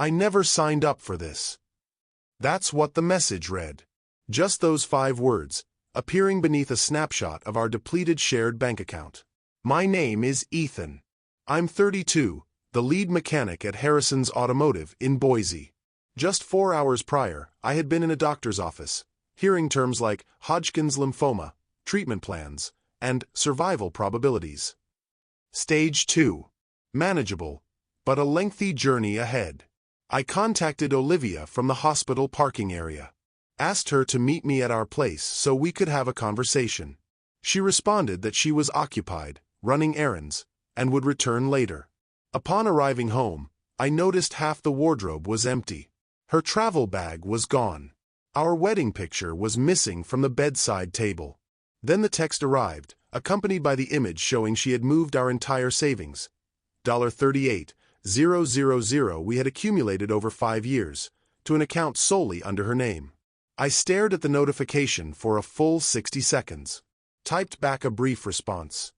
I never signed up for this. That's what the message read. Just those 5 words, appearing beneath a snapshot of our depleted shared bank account. My name is Ethan. I'm 32, the lead mechanic at Harrison's Automotive in Boise. Just 4 hours prior, I had been in a doctor's office, hearing terms like Hodgkin's lymphoma, treatment plans, and survival probabilities. Stage 2. Manageable, but a lengthy journey ahead. I contacted Olivia from the hospital parking area. Asked her to meet me at our place so we could have a conversation. She responded that she was occupied, running errands, and would return later. Upon arriving home, I noticed half the wardrobe was empty. Her travel bag was gone. Our wedding picture was missing from the bedside table. Then the text arrived, accompanied by the image showing she had moved our entire savings, $38,000 we had accumulated over 5 years, to an account solely under her name. I stared at the notification for a full 60 seconds. Typed back a brief response.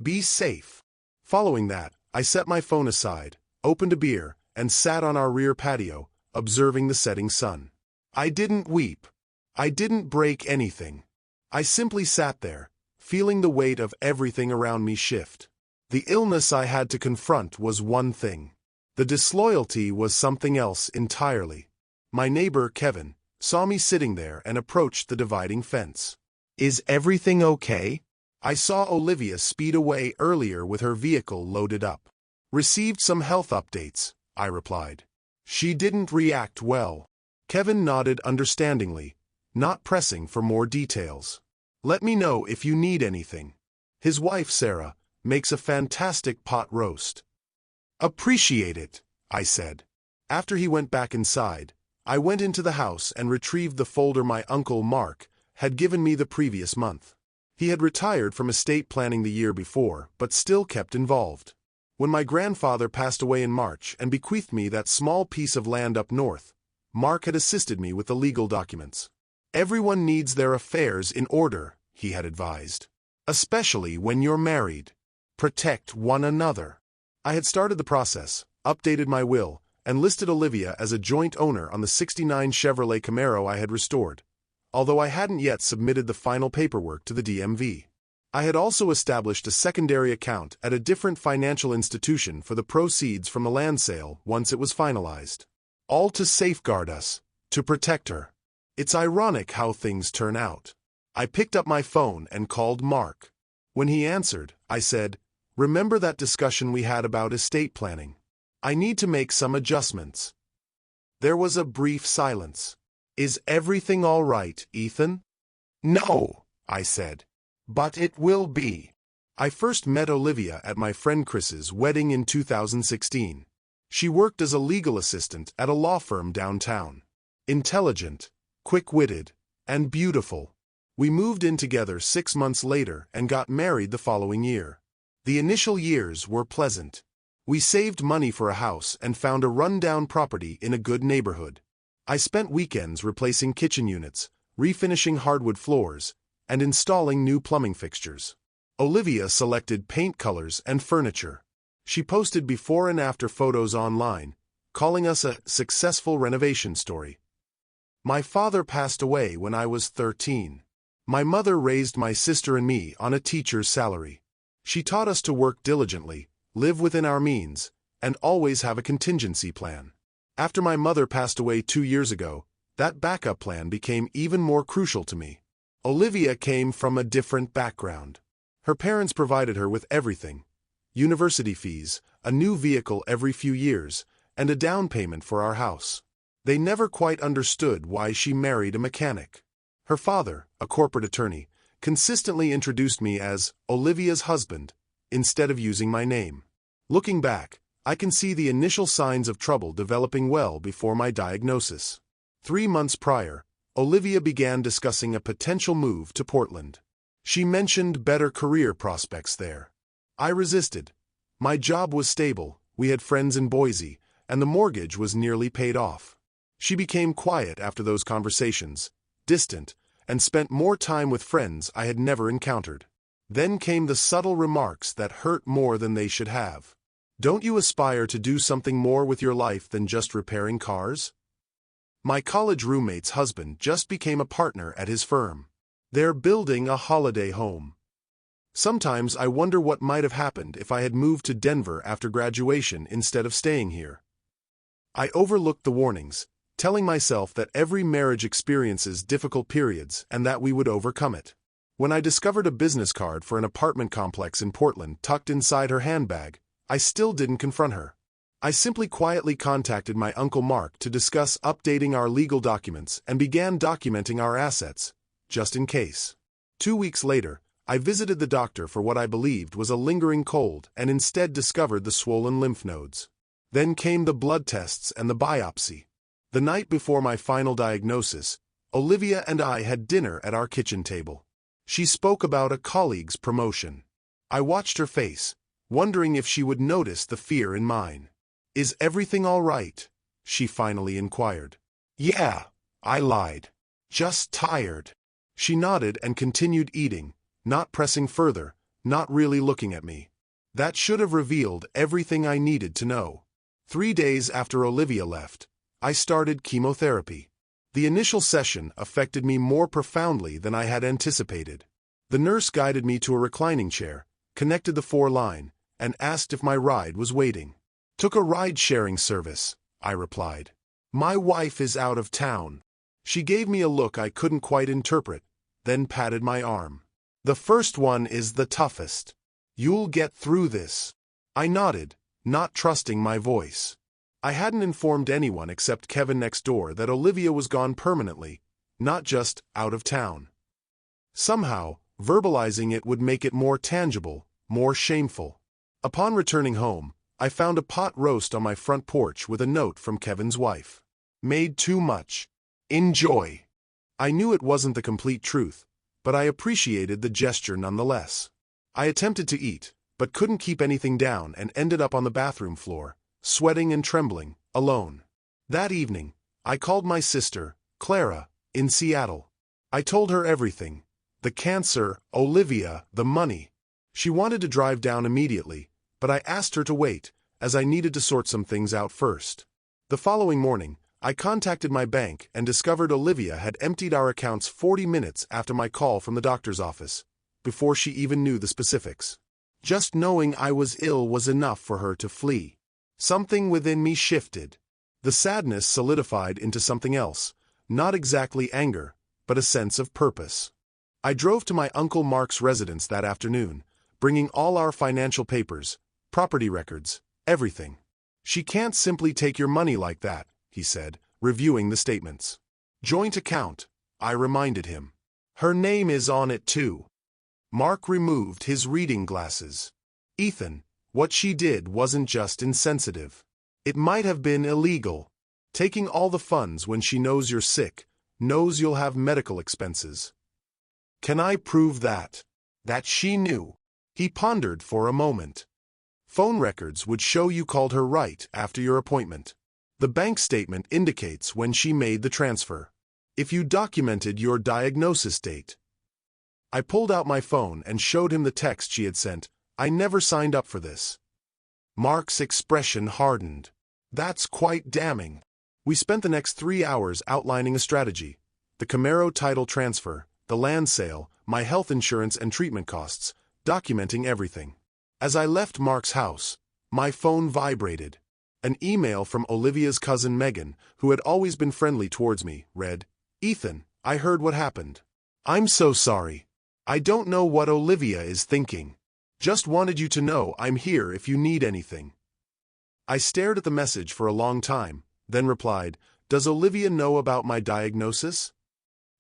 Be safe. Following that, I set my phone aside, opened a beer, and sat on our rear patio, observing the setting sun. I didn't weep. I didn't break anything. I simply sat there, feeling the weight of everything around me shift. The illness I had to confront was one thing. The disloyalty was something else entirely. My neighbor, Kevin, saw me sitting there and approached the dividing fence. Is everything okay? I saw Olivia speed away earlier with her vehicle loaded up. Received some health updates, I replied. She didn't react well. Kevin nodded understandingly, not pressing for more details. Let me know if you need anything. His wife, Sarah, makes a fantastic pot roast. Appreciate it, I said. After he went back inside, I went into the house and retrieved the folder my uncle, Mark, had given me the previous month. He had retired from estate planning the year before, but still kept involved. When my grandfather passed away in March and bequeathed me that small piece of land up north, Mark had assisted me with the legal documents. Everyone needs their affairs in order, he had advised. Especially when you're married. Protect one another. I had started the process, updated my will, and listed Olivia as a joint owner on the '69 Chevrolet Camaro I had restored, although I hadn't yet submitted the final paperwork to the DMV. I had also established a secondary account at a different financial institution for the proceeds from the land sale once it was finalized. All to safeguard us, to protect her. It's ironic how things turn out. I picked up my phone and called Mark. When he answered, I said, "Remember that discussion we had about estate planning? I need to make some adjustments." There was a brief silence. Is everything all right, Ethan? No, I said. But it will be. I first met Olivia at my friend Chris's wedding in 2016. She worked as a legal assistant at a law firm downtown. Intelligent, quick-witted, and beautiful. We moved in together 6 months later and got married the following year. The initial years were pleasant. We saved money for a house and found a run-down property in a good neighborhood. I spent weekends replacing kitchen units, refinishing hardwood floors, and installing new plumbing fixtures. Olivia selected paint colors and furniture. She posted before and after photos online, calling us a successful renovation story. My father passed away when I was 13. My mother raised my sister and me on a teacher's salary. She taught us to work diligently, live within our means, and always have a contingency plan. After my mother passed away 2 years ago, that backup plan became even more crucial to me. Olivia came from a different background. Her parents provided her with everything: university fees, a new vehicle every few years, and a down payment for our house. They never quite understood why she married a mechanic. Her father, a corporate attorney, consistently introduced me as Olivia's husband, instead of using my name. Looking back, I can see the initial signs of trouble developing well before my diagnosis. 3 months prior, Olivia began discussing a potential move to Portland. She mentioned better career prospects there. I resisted. My job was stable, we had friends in Boise, and the mortgage was nearly paid off. She became quiet after those conversations, distant, and spent more time with friends I had never encountered. Then came the subtle remarks that hurt more than they should have. Don't you aspire to do something more with your life than just repairing cars? My college roommate's husband just became a partner at his firm. They're building a holiday home. Sometimes I wonder what might have happened if I had moved to Denver after graduation instead of staying here. I overlooked the warnings, telling myself that every marriage experiences difficult periods and that we would overcome it. When I discovered a business card for an apartment complex in Portland tucked inside her handbag, I still didn't confront her. I simply quietly contacted my Uncle Mark to discuss updating our legal documents and began documenting our assets, just in case. 2 weeks later, I visited the doctor for what I believed was a lingering cold and instead discovered the swollen lymph nodes. Then came the blood tests and the biopsy. The night before my final diagnosis, Olivia and I had dinner at our kitchen table. She spoke about a colleague's promotion. I watched her face, wondering if she would notice the fear in mine. "Is everything all right?" she finally inquired. "Yeah," I lied. "Just tired." She nodded and continued eating, not pressing further, not really looking at me. That should have revealed everything I needed to know. 3 days after Olivia left, I started chemotherapy. The initial session affected me more profoundly than I had anticipated. The nurse guided me to a reclining chair, connected the 4-line, and asked if my ride was waiting. "Took a ride-sharing service," I replied. "My wife is out of town." She gave me a look I couldn't quite interpret, then patted my arm. "The first one is the toughest. You'll get through this." I nodded, not trusting my voice. I hadn't informed anyone except Kevin next door that Olivia was gone permanently, not just out of town. Somehow, verbalizing it would make it more tangible, more shameful. Upon returning home, I found a pot roast on my front porch with a note from Kevin's wife. "Made too much. Enjoy." I knew it wasn't the complete truth, but I appreciated the gesture nonetheless. I attempted to eat, but couldn't keep anything down and ended up on the bathroom floor, sweating and trembling, alone. That evening, I called my sister, Clara, in Seattle. I told her everything: the cancer, Olivia, the money. She wanted to drive down immediately, but I asked her to wait, as I needed to sort some things out first. The following morning, I contacted my bank and discovered Olivia had emptied our accounts 40 minutes after my call from the doctor's office, before she even knew the specifics. Just knowing I was ill was enough for her to flee. Something within me shifted. The sadness solidified into something else, not exactly anger, but a sense of purpose. I drove to my Uncle Mark's residence that afternoon, bringing all our financial papers, property records, everything. "She can't simply take your money like that," he said, reviewing the statements. "Joint account," I reminded him. "Her name is on it too." Mark removed his reading glasses. "Ethan, what she did wasn't just insensitive. It might have been illegal. Taking all the funds when she knows you're sick, knows you'll have medical expenses." "Can I prove that?" "That she knew?" He pondered for a moment. "Phone records would show you called her right after your appointment. The bank statement indicates when she made the transfer. If you documented your diagnosis date." I pulled out my phone and showed him the text she had sent. "I never signed up for this." Mark's expression hardened. "That's quite damning." We spent the next 3 hours outlining a strategy: the Camaro title transfer, the land sale, my health insurance and treatment costs, documenting everything. As I left Mark's house, my phone vibrated. An email from Olivia's cousin Megan, who had always been friendly towards me, read, "Ethan, I heard what happened. I'm so sorry. I don't know what Olivia is thinking. Just wanted you to know I'm here if you need anything." I stared at the message for a long time, then replied, "Does Olivia know about my diagnosis?"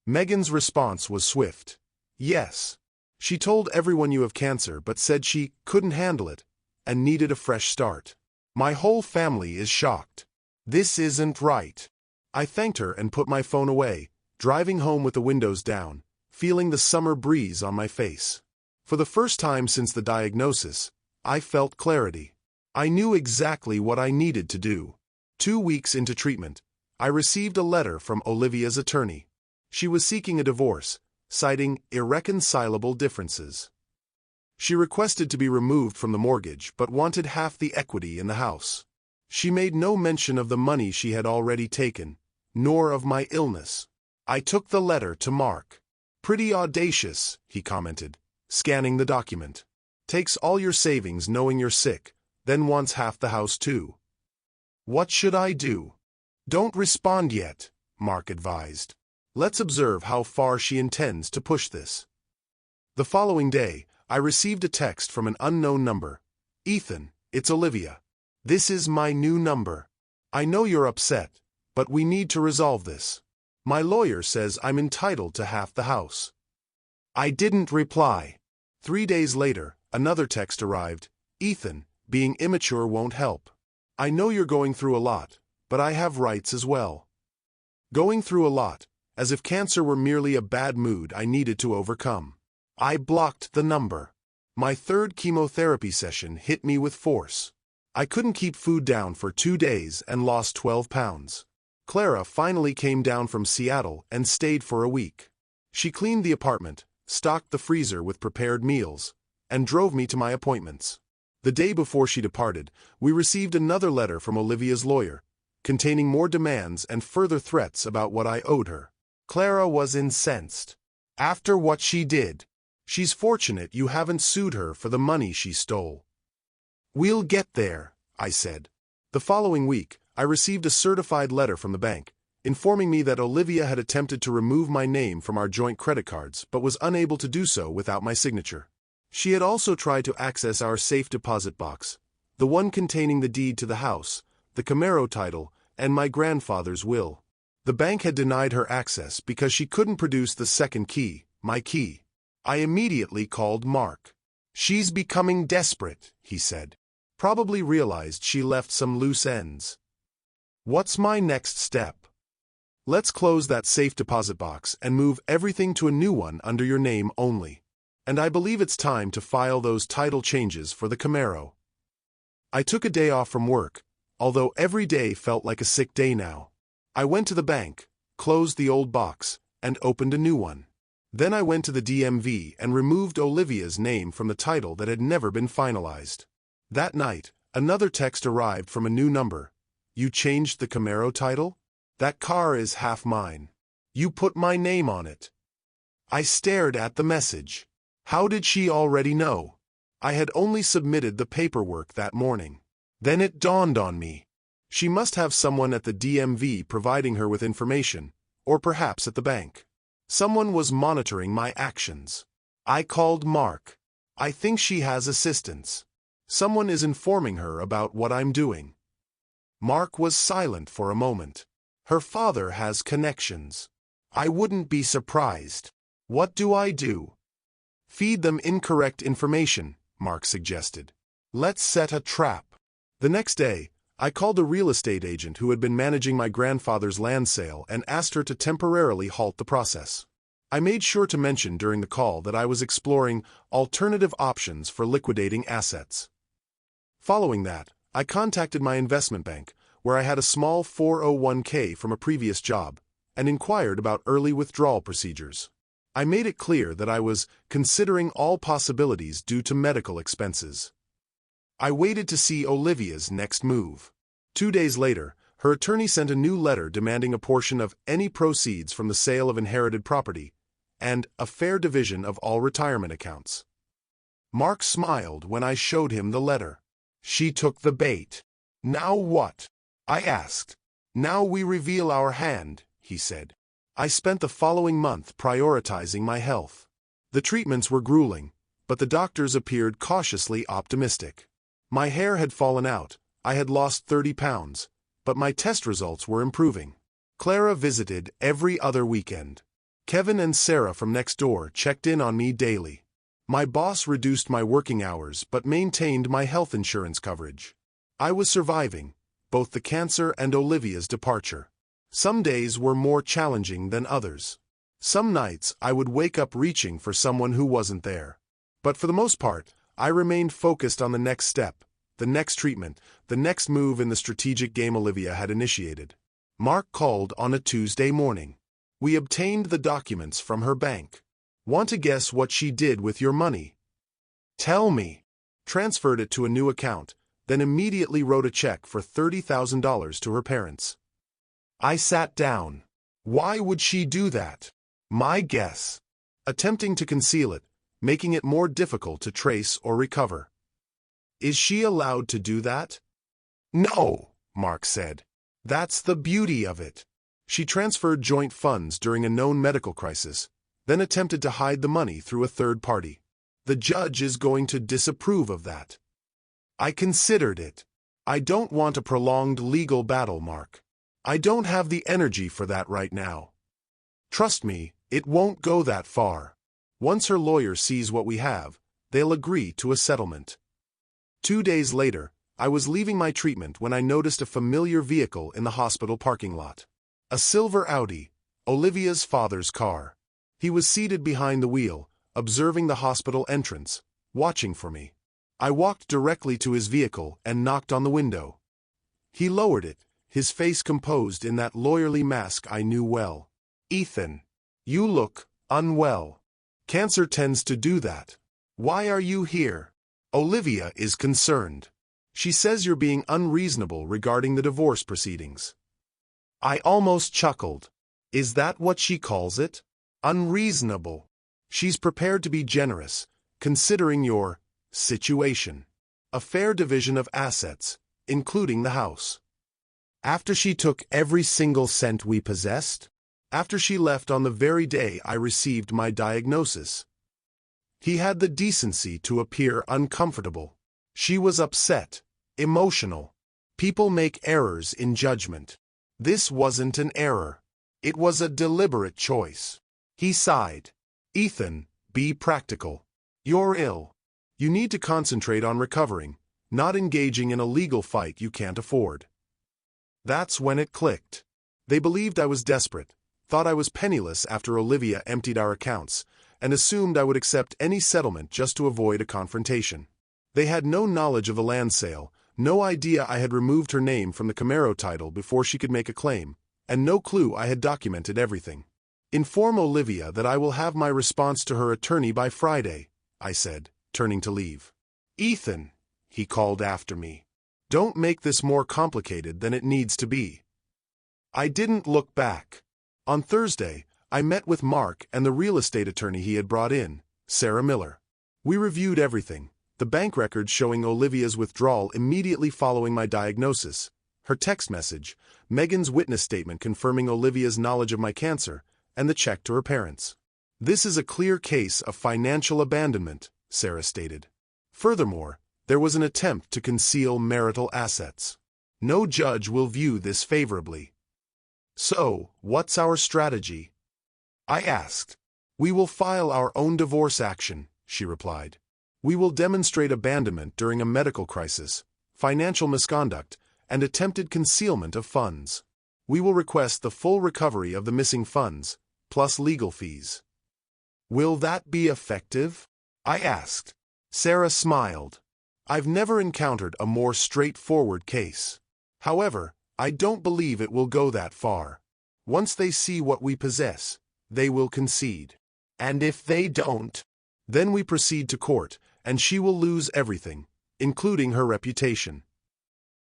Megan's response was swift. "Yes. She told everyone you have cancer but said she couldn't handle it and needed a fresh start. My whole family is shocked. This isn't right." I thanked her and put my phone away, driving home with the windows down, feeling the summer breeze on my face. For the first time since the diagnosis, I felt clarity. I knew exactly what I needed to do. 2 weeks into treatment, I received a letter from Olivia's attorney. She was seeking a divorce, citing irreconcilable differences. She requested to be removed from the mortgage but wanted half the equity in the house. She made no mention of the money she had already taken, nor of my illness. I took the letter to Mark. "Pretty audacious," he commented, scanning the document. "Takes all your savings knowing you're sick, then wants half the house too." "What should I do?" "Don't respond yet," Mark advised. "Let's observe how far she intends to push this." The following day, I received a text from an unknown number. "Ethan, it's Olivia. This is my new number. I know you're upset, but we need to resolve this. My lawyer says I'm entitled to half the house." I didn't reply. 3 days later, another text arrived. "Ethan, being immature won't help. I know you're going through a lot, but I have rights as well." Going through a lot, as if cancer were merely a bad mood I needed to overcome. I blocked the number. My third chemotherapy session hit me with force. I couldn't keep food down for 2 days and lost 12 pounds. Clara finally came down from Seattle and stayed for a week. She cleaned the apartment, stocked the freezer with prepared meals, and drove me to my appointments. The day before she departed, we received another letter from Olivia's lawyer, containing more demands and further threats about what I owed her. Clara was incensed. "After what she did, she's fortunate you haven't sued her for the money she stole." "We'll get there," I said. The following week, I received a certified letter from the bank, informing me that Olivia had attempted to remove my name from our joint credit cards but was unable to do so without my signature. She had also tried to access our safe deposit box, the one containing the deed to the house, the Camaro title, and my grandfather's will. The bank had denied her access because she couldn't produce the second key, my key. I immediately called Mark. "She's becoming desperate," he said. "Probably realized she left some loose ends." "What's my next step?" "Let's close that safe deposit box and move everything to a new one under your name only. And I believe it's time to file those title changes for the Camaro." I took a day off from work, although every day felt like a sick day now. I went to the bank, closed the old box, and opened a new one. Then I went to the DMV and removed Olivia's name from the title that had never been finalized. That night, another text arrived from a new number. "You changed the Camaro title? That car is half mine. You put my name on it." I stared at the message. How did she already know? I had only submitted the paperwork that morning. Then it dawned on me. She must have someone at the DMV providing her with information, or perhaps at the bank. Someone was monitoring my actions. I called Mark. "I think she has assistance. Someone is informing her about what I'm doing." Mark was silent for a moment. "Her father has connections. I wouldn't be surprised. What do I do?" "Feed them incorrect information," Mark suggested. "Let's set a trap." The next day, I called a real estate agent who had been managing my grandfather's land sale and asked her to temporarily halt the process. I made sure to mention during the call that I was exploring alternative options for liquidating assets. Following that, I contacted my investment bank, where I had a small 401k from a previous job, and inquired about early withdrawal procedures. I made it clear that I was considering all possibilities due to medical expenses. I waited to see Olivia's next move. 2 days later, her attorney sent a new letter demanding a portion of any proceeds from the sale of inherited property, and a fair division of all retirement accounts. Mark smiled when I showed him the letter. She took the bait. "Now what?" I asked. "Now we reveal our hand," he said. I spent the following month prioritizing my health. The treatments were grueling, but the doctors appeared cautiously optimistic. My hair had fallen out, I had lost 30 pounds, but my test results were improving. Clara visited every other weekend. Kevin and Sarah from next door checked in on me daily. My boss reduced my working hours but maintained my health insurance coverage. I was surviving, both the cancer and Olivia's departure. Some days were more challenging than others. Some nights I would wake up reaching for someone who wasn't there. But for the most part, I remained focused on the next step, the next treatment, the next move in the strategic game Olivia had initiated. Mark called on a Tuesday morning. We obtained the documents from her bank. "Want to guess what she did with your money?" Tell me. Transferred it to a new account, then immediately wrote a check for $30,000 to her parents. I sat down. Why would she do that? My guess. Attempting to conceal it, making it more difficult to trace or recover. Is she allowed to do that? No, Mark said. That's the beauty of it. She transferred joint funds during a known medical crisis, then attempted to hide the money through a third party. The judge is going to disapprove of that. I considered it. I don't want a prolonged legal battle, Mark. I don't have the energy for that right now. Trust me, it won't go that far. Once her lawyer sees what we have, they'll agree to a settlement. 2 days later, I was leaving my treatment when I noticed a familiar vehicle in the hospital parking lot. A silver Audi, Olivia's father's car. He was seated behind the wheel, observing the hospital entrance, watching for me. I walked directly to his vehicle and knocked on the window. He lowered it, his face composed in that lawyerly mask I knew well. Ethan, you look unwell. Cancer tends to do that. Why are you here? Olivia is concerned. She says you're being unreasonable regarding the divorce proceedings. I almost chuckled. Is that what she calls it? Unreasonable. She's prepared to be generous, considering your situation. A fair division of assets, including the house. After she took every single cent we possessed? After she left on the very day I received my diagnosis. He had the decency to appear uncomfortable. She was upset, emotional. People make errors in judgment. This wasn't an error. It was a deliberate choice. He sighed. Ethan, be practical. You're ill. You need to concentrate on recovering, not engaging in a legal fight you can't afford. That's when it clicked. They believed I was desperate, thought I was penniless after Olivia emptied our accounts, and assumed I would accept any settlement just to avoid a confrontation. They had no knowledge of the land sale, no idea I had removed her name from the Camaro title before she could make a claim, and no clue I had documented everything. Inform Olivia that I will have my response to her attorney by Friday, I said, turning to leave. Ethan, he called after me. Don't make this more complicated than it needs to be. I didn't look back. On Thursday, I met with Mark and the real estate attorney he had brought in, Sarah Miller. We reviewed everything, the bank records showing Olivia's withdrawal immediately following my diagnosis, her text message, Megan's witness statement confirming Olivia's knowledge of my cancer, and the check to her parents. This is a clear case of financial abandonment, Sarah stated. Furthermore, there was an attempt to conceal marital assets. No judge will view this favorably. So, what's our strategy? I asked. We will file our own divorce action, she replied. We will demonstrate abandonment during a medical crisis, financial misconduct, and attempted concealment of funds. We will request the full recovery of the missing funds, plus legal fees. Will that be effective? I asked. Sarah smiled. I've never encountered a more straightforward case. However, I don't believe it will go that far. Once they see what we possess, they will concede. And if they don't, then we proceed to court, and she will lose everything, including her reputation.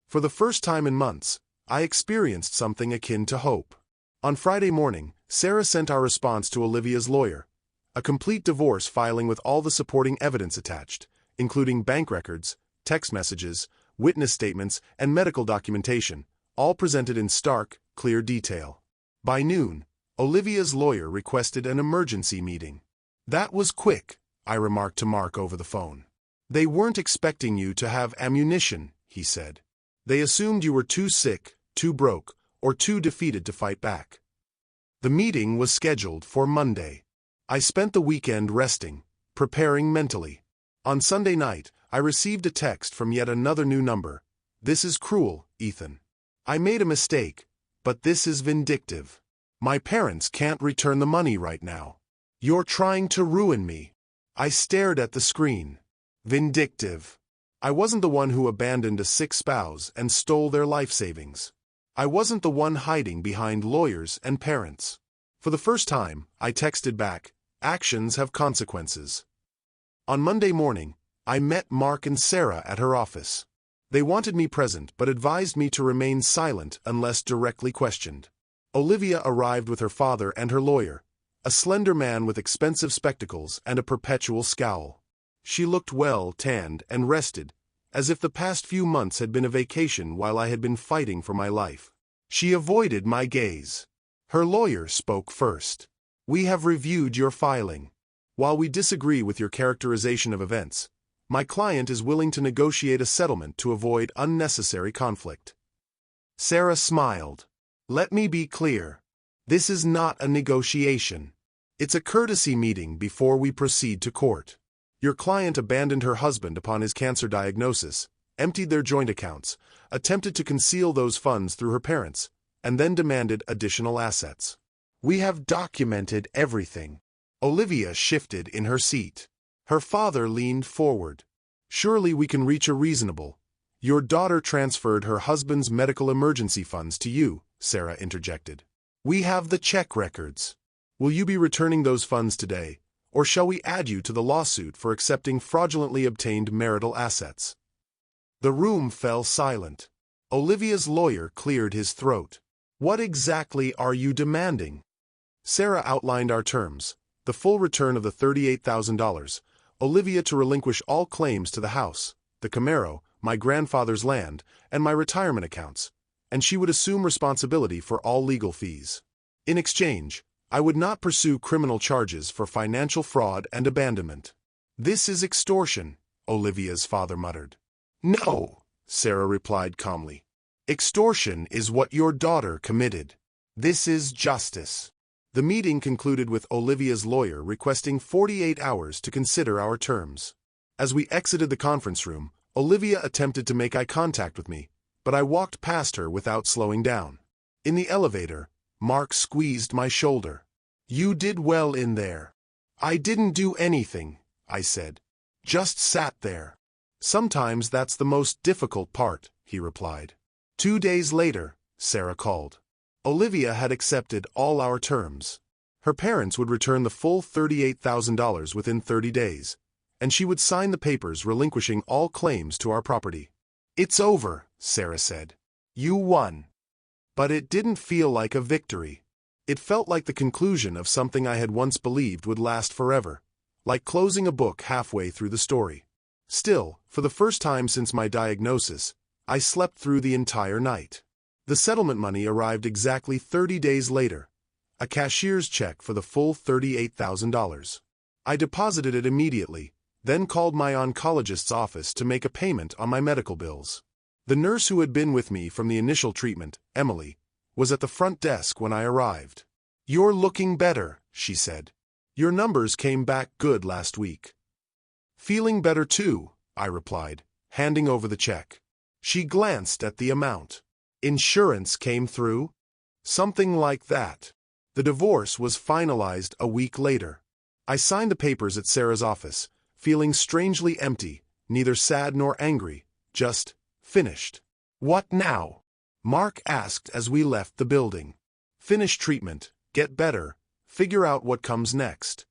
For the first time in months, I experienced something akin to hope. On Friday morning, Sarah sent our response to Olivia's lawyer, a complete divorce filing with all the supporting evidence attached, including bank records, text messages, witness statements, and medical documentation, all presented in stark, clear detail. By noon, Olivia's lawyer requested an emergency meeting. That was quick, I remarked to Mark over the phone. They weren't expecting you to have ammunition, he said. They assumed you were too sick, too broke, or too defeated to fight back. The meeting was scheduled for Monday. I spent the weekend resting, preparing mentally. On Sunday night, I received a text from yet another new number. This is cruel, Ethan. I made a mistake, but this is vindictive. My parents can't return the money right now. You're trying to ruin me. I stared at the screen. Vindictive. I wasn't the one who abandoned a sick spouse and stole their life savings. I wasn't the one hiding behind lawyers and parents. For the first time, I texted back, actions have consequences. On Monday morning, I met Mark and Sarah at her office. They wanted me present but advised me to remain silent unless directly questioned. Olivia arrived with her father and her lawyer, a slender man with expensive spectacles and a perpetual scowl. She looked well tanned and rested, as if the past few months had been a vacation while I had been fighting for my life. She avoided my gaze. Her lawyer spoke first. "We have reviewed your filing. While we disagree with your characterization of events, my client is willing to negotiate a settlement to avoid unnecessary conflict." Sarah smiled. "Let me be clear. This is not a negotiation. It's a courtesy meeting before we proceed to court. Your client abandoned her husband upon his cancer diagnosis, emptied their joint accounts, attempted to conceal those funds through her parents, and then demanded additional assets. We have documented everything." Olivia shifted in her seat. Her father leaned forward. "Surely we can reach a reasonable—" "Your daughter transferred her husband's medical emergency funds to you," Sarah interjected. "We have the check records. Will you be returning those funds today, or shall we add you to the lawsuit for accepting fraudulently obtained marital assets?" The room fell silent. Olivia's lawyer cleared his throat. "What exactly are you demanding?" Sarah outlined our terms: the full return of the $38,000, Olivia to relinquish all claims to the house, the Camaro, my grandfather's land, and my retirement accounts, and she would assume responsibility for all legal fees. In exchange, I would not pursue criminal charges for financial fraud and abandonment. "This is extortion," Olivia's father muttered. "No," Sarah replied calmly. "Extortion is what your daughter committed. This is justice." The meeting concluded with Olivia's lawyer requesting 48 hours to consider our terms. As we exited the conference room, Olivia attempted to make eye contact with me, but I walked past her without slowing down. In the elevator, Mark squeezed my shoulder. "You did well in there." "I didn't do anything," I said. "Just sat there." "Sometimes that's the most difficult part," he replied. 2 days later, Sarah called. Olivia had accepted all our terms. Her parents would return the full $38,000 within 30 days, and she would sign the papers relinquishing all claims to our property. "It's over," Sarah said. "You won." But it didn't feel like a victory. It felt like the conclusion of something I had once believed would last forever, like closing a book halfway through the story. Still, for the first time since my diagnosis, I slept through the entire night. The settlement money arrived exactly 30 days later, a cashier's check for the full $38,000. I deposited it immediately, then called my oncologist's office to make a payment on my medical bills. The nurse who had been with me from the initial treatment, Emily, was at the front desk when I arrived. "You're looking better," she said. "Your numbers came back good last week." "Feeling better too," I replied, handing over the check. She glanced at the amount. "Insurance came through?" "Something like that." The divorce was finalized a week later. I signed the papers at Sarah's office, feeling strangely empty, neither sad nor angry, just finished. "What now?" Mark asked as we left the building. "Finish treatment, get better, figure out what comes next."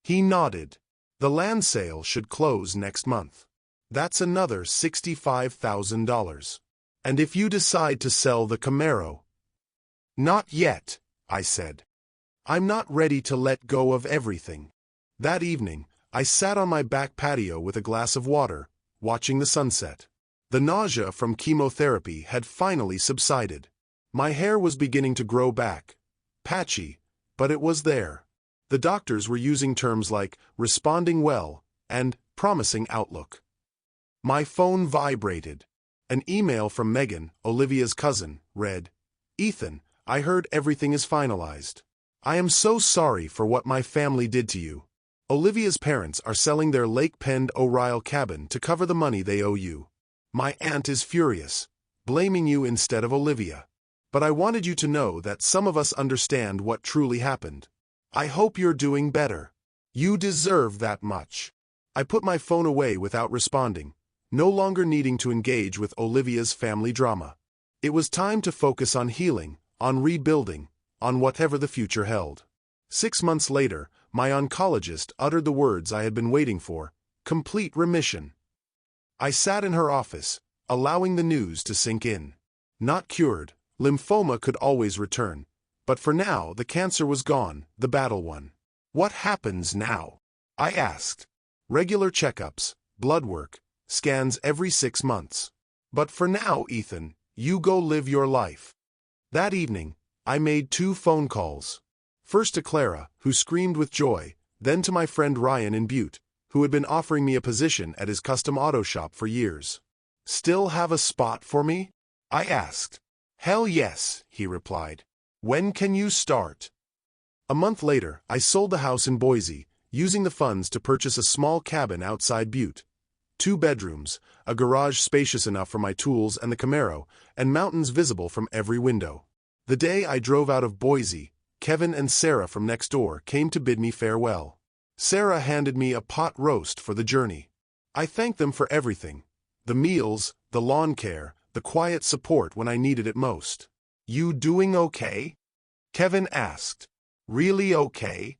He nodded. "The land sale should close next month. That's another $65,000. And if you decide to sell the Camaro—" "Not yet," I said. "I'm not ready to let go of everything." That evening, I sat on my back patio with a glass of water, watching the sunset. The nausea from chemotherapy had finally subsided. My hair was beginning to grow back. Patchy, but it was there. The doctors were using terms like responding well and promising outlook. My phone vibrated. An email from Megan, Olivia's cousin, read, "Ethan, I heard everything is finalized. I am so sorry for what my family did to you. Olivia's parents are selling their Lake Pend O'Reilly cabin to cover the money they owe you. My aunt is furious, blaming you instead of Olivia. But I wanted you to know that some of us understand what truly happened. I hope you're doing better. You deserve that much." I put my phone away without responding, no longer needing to engage with Olivia's family drama. It was time to focus on healing, on rebuilding, on whatever the future held. 6 months later, my oncologist uttered the words I had been waiting for, Complete remission. I sat in her office, allowing the news to sink in. Not cured, lymphoma could always return. But for now, the cancer was gone, the battle won. What happens now? I asked. Regular checkups, blood work, scans every 6 months. But for now, Ethan, you go live your life. That evening, I made 2 phone calls. First to Clara, who screamed with joy, then to my friend Ryan in Butte, who had been offering me a position at his custom auto shop for years. Still have a spot for me? I asked. Hell yes, he replied. When can you start? A month later, I sold the house in Boise, using the funds to purchase a small cabin outside Butte. 2 bedrooms, a garage spacious enough for my tools and the Camaro, and mountains visible from every window. The day I drove out of Boise, Kevin and Sarah from next door came to bid me farewell. Sarah handed me a pot roast for the journey. I thanked them for everything. The meals, the lawn care, the quiet support when I needed it most. You doing okay? Kevin asked. Really okay?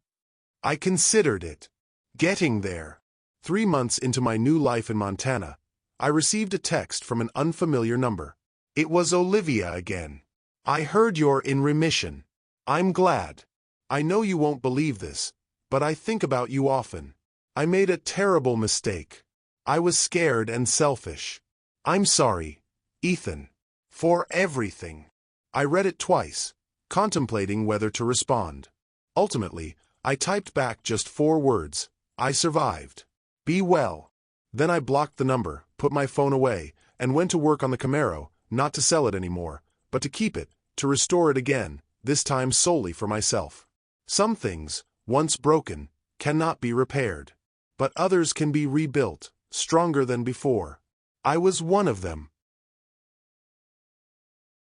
I considered it. Getting there. 3 months into my new life in Montana, I received a text from an unfamiliar number. It was Olivia again. I heard you're in remission. I'm glad. I know you won't believe this, but I think about you often. I made a terrible mistake. I was scared and selfish. I'm sorry, Ethan, for everything. I read it twice, contemplating whether to respond. Ultimately, I typed back just 4 words. I survived. Be well. Then I blocked the number, put my phone away, and went to work on the Camaro, not to sell it anymore, but to keep it, to restore it again, this time solely for myself. Some things, once broken, cannot be repaired. But others can be rebuilt, stronger than before. I was one of them.